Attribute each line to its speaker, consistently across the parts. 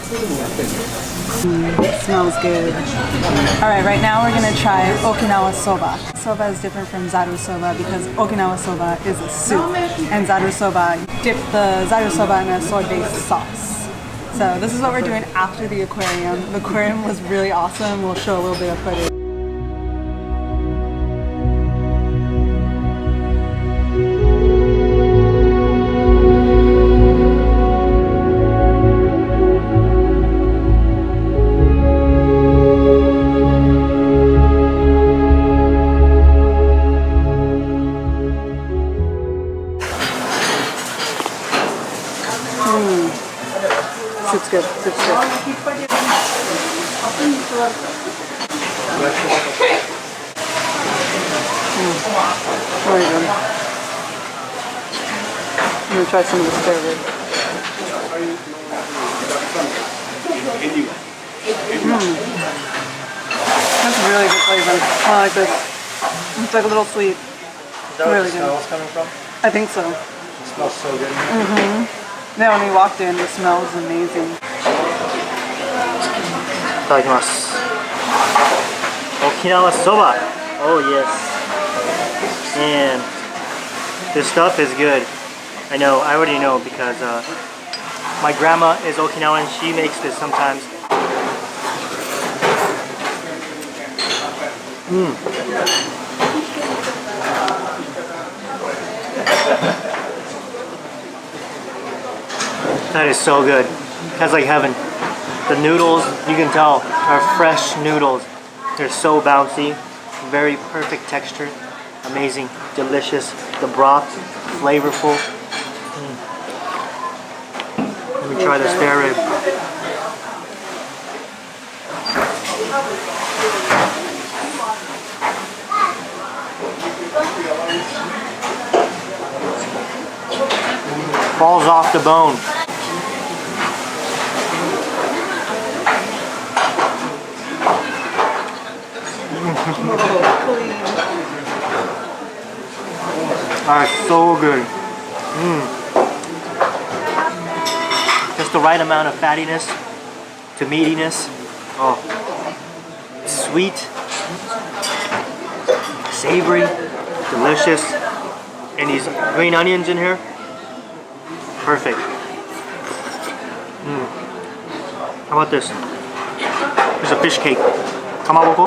Speaker 1: Smells good. Alright, right now we're gonna try Okinawa soba. Soba is different from zaru soba because Okinawa soba is a soup, and zaru soba, dip the zaru soba in a soy-based sauce. So this is what we're doing after the aquarium. The aquarium was really awesome. We'll show a little bit of footage. Soup's good. Soup's good. Very good. I'm gonna try some of the spare rib. That's really good flavor. I like this. It's like a little sweet.
Speaker 2: Is that where the smell is coming from?
Speaker 1: I think so.
Speaker 2: It smells so good.
Speaker 1: Yeah, when we walked in, the smell was amazing.
Speaker 2: Itadakimasu. Okinawa soba. Oh yes. And this stuff is good. I know, I already know because my grandma is Okinawan. She makes this sometimes. That is so good. That's like heaven. The noodles, you can tell, are fresh noodles. They're so bouncy, very perfect texture, amazing, delicious. The broth, flavorful. Let me try the spare rib. Falls off the bone. That's so good. Just the right amount of fattiness to meatiness. Oh, sweet, savory, delicious, and these green onions in here. Perfect. How about this? There's a fish cake. Kamaboko.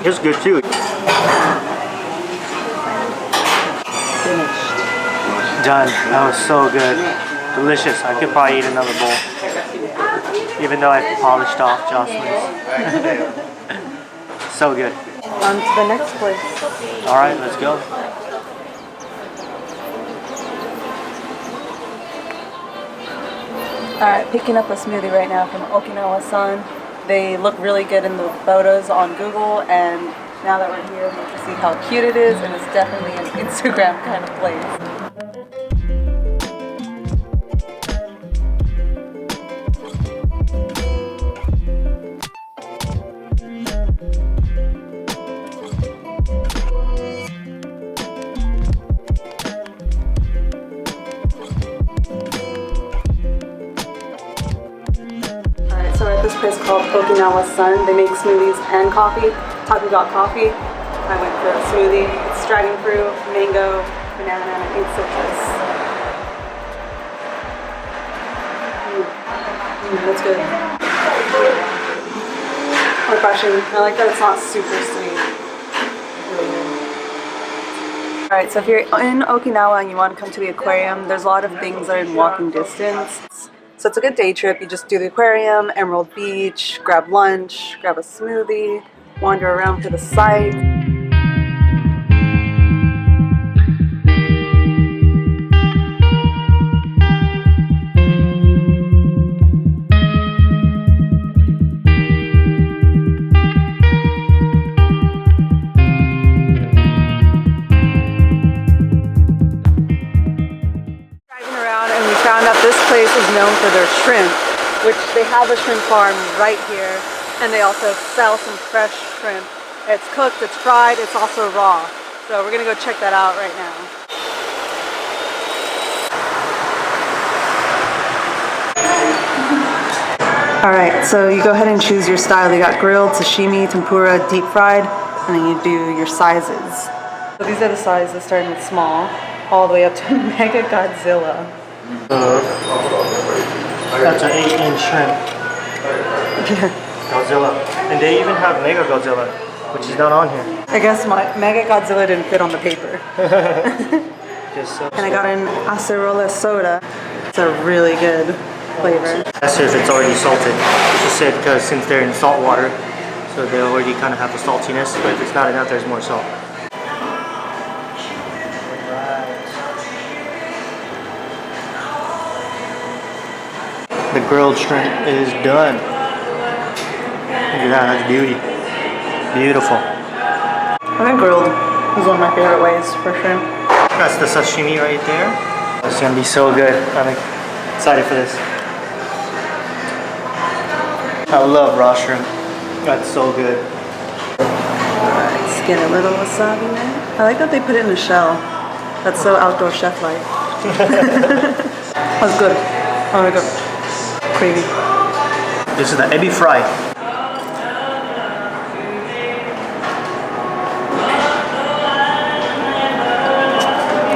Speaker 2: It's good too.
Speaker 1: Finished.
Speaker 2: Done. That was so good. Delicious. I could probably eat another bowl. Even though I polished off Jocelyn's. So good.
Speaker 1: On to the next place.
Speaker 2: Alright, let's go.
Speaker 1: Alright, picking up a smoothie right now from Okinawa-san. They look really good in the photos on Google, and now that we're here, we get to see how cute it is, and it's definitely an Instagram kind of place. So we're at this place called Okinawa-san. They make smoothies and coffee. Taku got coffee. I went for a smoothie. It's dragon fruit, mango, banana, and I think citrus. That's good. Refreshing. I like that it's not super sweet. Really good. Alright, so if you're in Okinawa and you want to come to the aquarium, there's a lot of things that are in walking distance. So it's a good day trip. You just do the aquarium, Emerald Beach, grab lunch, grab a smoothie, wander around to the site. This place is known for their shrimp, which they have a shrimp farm right here, and they also sell some fresh shrimp. It's cooked, it's fried, it's also raw. So we're gonna go check that out right now. All right, so you go ahead and choose your style. You got grilled, sashimi, tempura, deep fried, and then you do your sizes. So these are the sizes, starting with small, all the way up to Mega Godzilla.
Speaker 2: That's an 8-inch shrimp. Godzilla. And they even have Mega Godzilla, which is not on here.
Speaker 1: I guess my Mega Godzilla didn't fit on the paper.
Speaker 2: And
Speaker 1: I got an acerola soda. It's a really good flavor.
Speaker 2: That's if it's already salted. She said because since they're in salt water, so they already kind of have the saltiness, but if it's not enough, there's more salt. The grilled shrimp is done. Look at that, that's beauty. Beautiful.
Speaker 1: I think grilled is one of my favorite ways for shrimp.
Speaker 2: That's the sashimi right there. It's gonna be so good. I'm excited for this. I love raw shrimp. That's so good.
Speaker 1: Let's get a little wasabi there. I like that they put it in a shell. That's so outdoor chef-like. That's good. Oh my god. Craving.
Speaker 2: This is the ebi fry.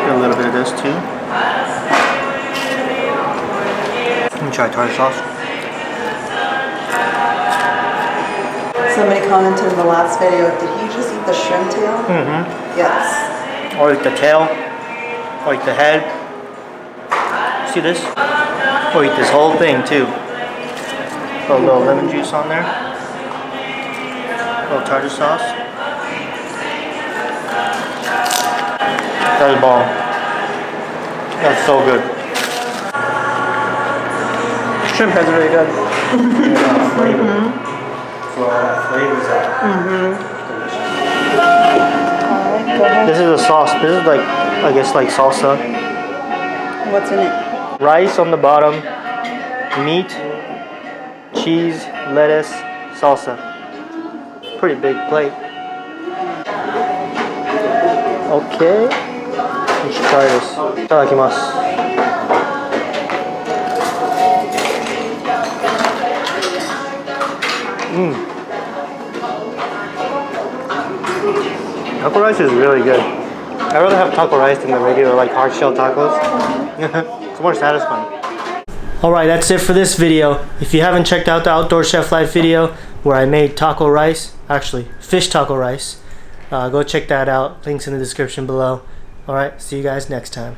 Speaker 2: Get a little bit of this too. Let me try tartar sauce.
Speaker 1: Somebody commented in the last video, did he just eat the shrimp tail?
Speaker 2: Mm-hmm.
Speaker 1: Yes.
Speaker 2: Or like the tail, or like the head. See this? Or eat this whole thing too. Put a little lemon juice on there. A little tartar sauce. That's bomb. That's so good.
Speaker 1: Shrimp is really good.
Speaker 2: Flavors out.
Speaker 1: Alright,
Speaker 2: This is a sauce. This is like, I guess like salsa.
Speaker 1: what's in it?
Speaker 2: Rice on the bottom, meat, cheese, lettuce, salsa. Pretty big plate. Okay, you should try this. Itadakimasu. Taco rice is really good. I'd rather have taco rice than the regular like hard shell tacos. It's more satisfying. Alright, that's it for this video. If you haven't checked out the Outdoor Chef Life video where I made taco rice, actually fish taco rice, go check that out. Links in the description below. Alright, see you guys next time.